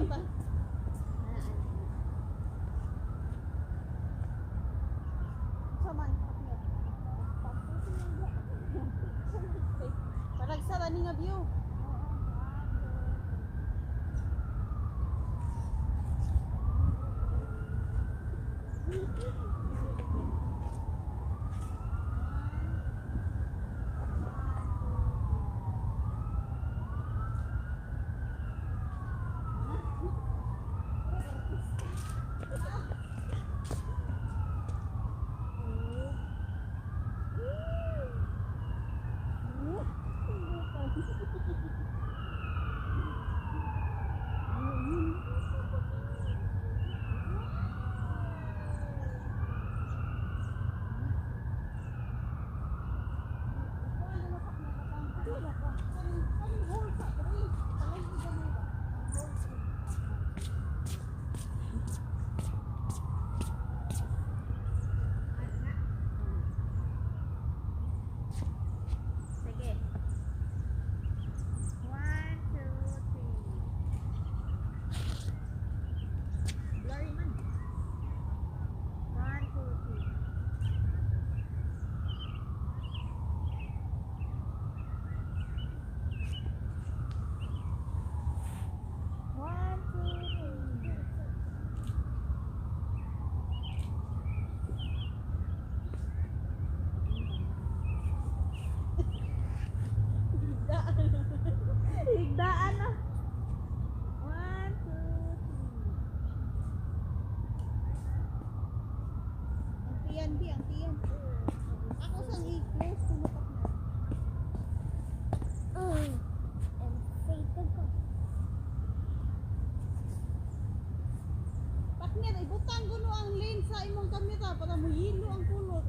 ba? Saman. Parang sa running nga view. Higdaan na. 1, 2, 3. Ang tiyan. Ako sang i-close tumutok na. Excited ko. Partner, ibutang ko no ang lens sa imong kamera para mo yelo ang kulot.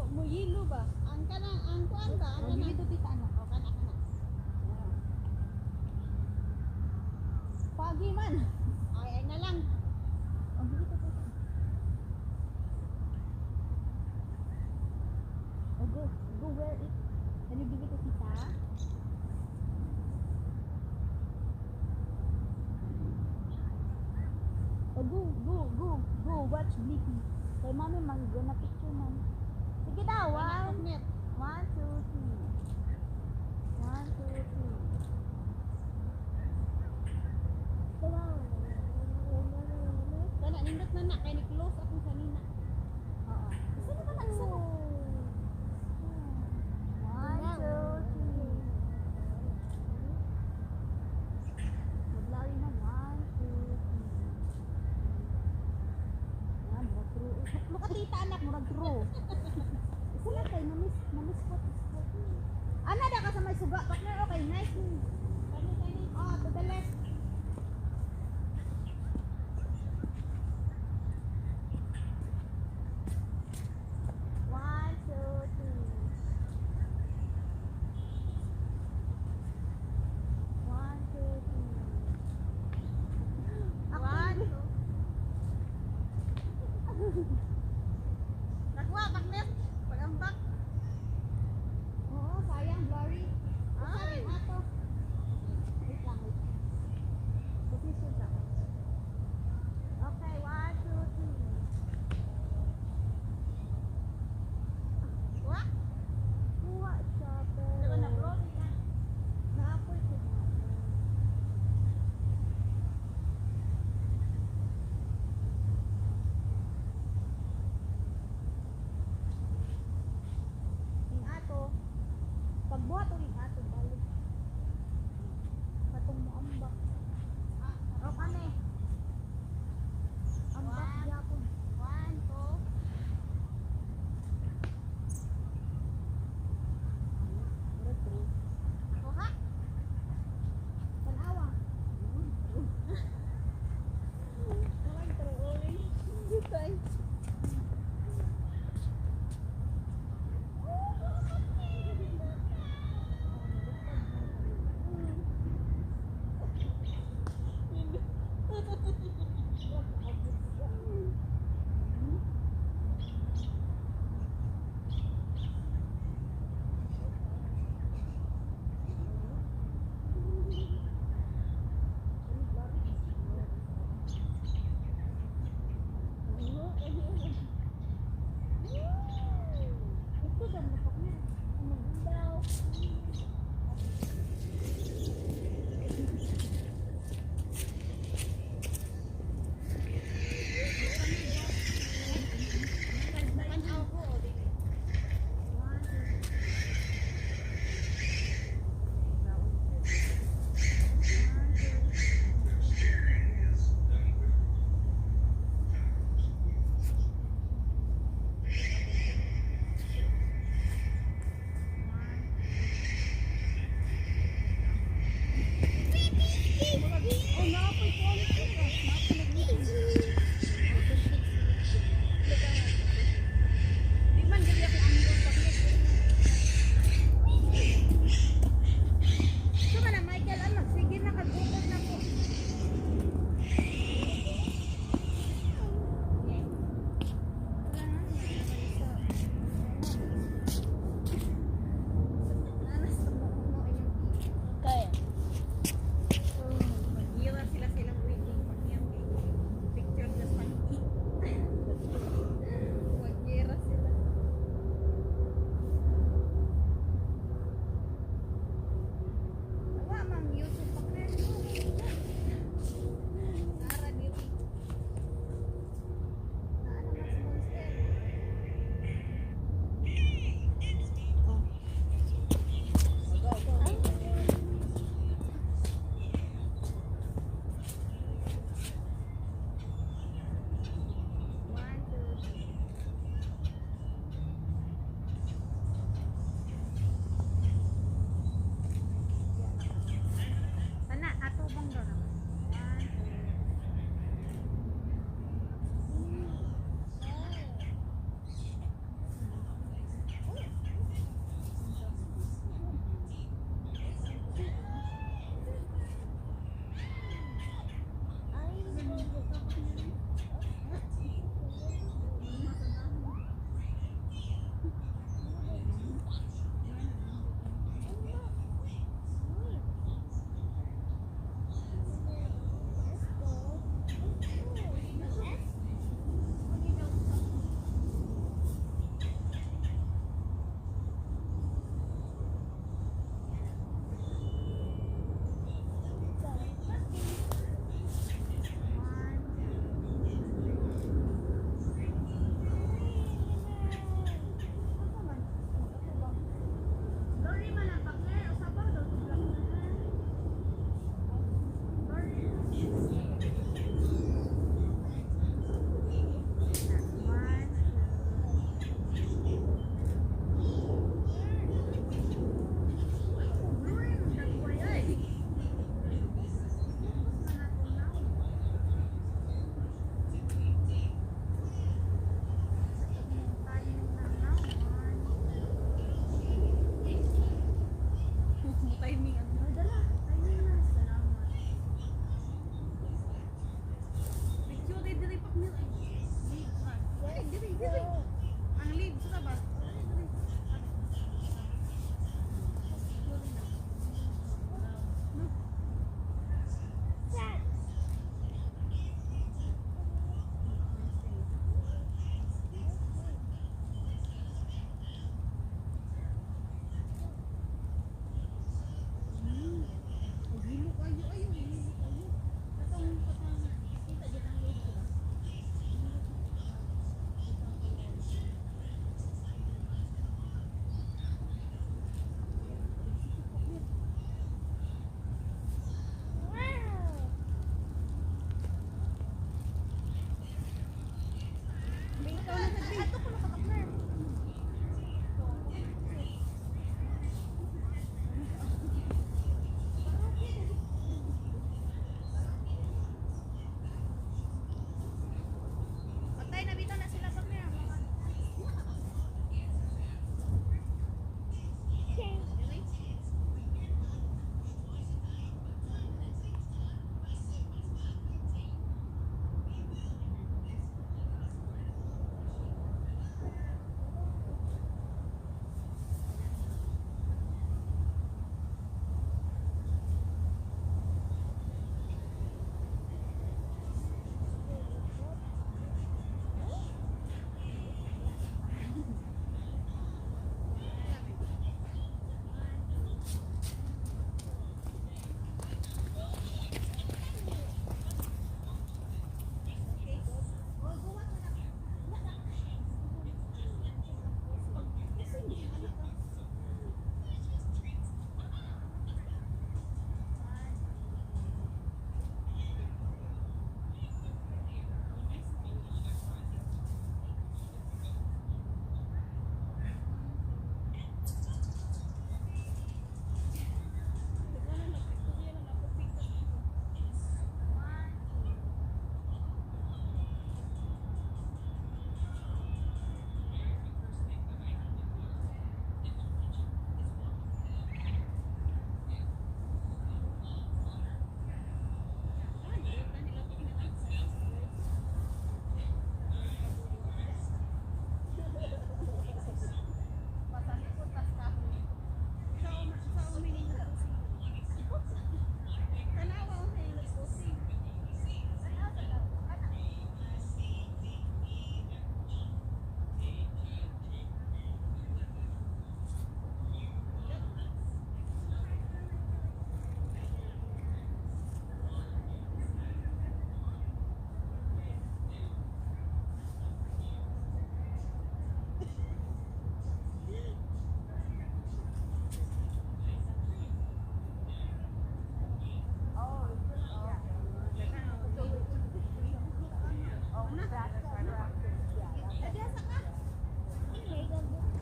Mo yelo ba? Ang kanang ang kuan ba? Ang kanang dito tita ano? O kana. Pagi man. Ay na lang. Ang dito tita. Go wear it. Can you give it to tita? Go watch Blippi. Kay mami manggo na picture man. Sige daw, 1, 2, 3. 1, 2, 3. 1, 2, 3. Kana nindot na kay ni close akong kanina. Oo. Isa naman ang isa. 1, 2, 3. Maglari na 1, 2, 3. Makatita anak mo nag-draw. Isa lang kay namis spot. Ana da ka sa may suga partner okay nice. Kani. Oh, to the left. Nagwa, partner. Pagambak. Oo, sayang, blurry. Ay! Ato. Wait lang. Position ka. Okay, 1, 2, 3. Kuha? Kuha, chopper. Diba na-blow ka? Na-apoy ko na. Pagbuhat ulit ato balik. Katong mo ambak. O kani. Ambak yapon. 1, 2. Ako ha? Tanawa. Kawan teruling. Gutay. lang na partner. Daw.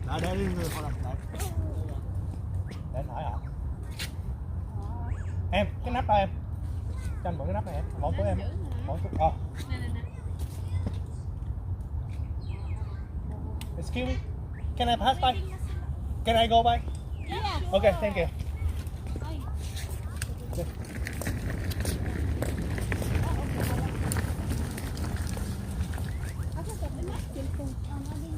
Để đi người con làm để hỏi hả? Em, cái nắp đây em. Cho anh mượn cái nắp này em. Món của em. Món của... Excuse me. Can I pass by? Can I go by? Yeah. Okay, thank you. Ay. Okay. Asa ka ba na? Cellphone. Ano din?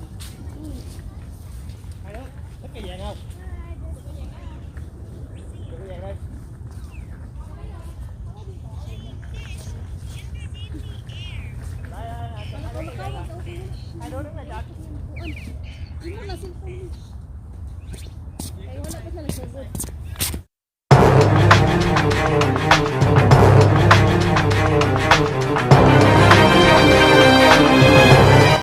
Hai đứa, thích cây vàng không? Được cây vàng đây. Hai đứa đứng lại cho. Imo na cellphone. Ay wala pa sila sagot.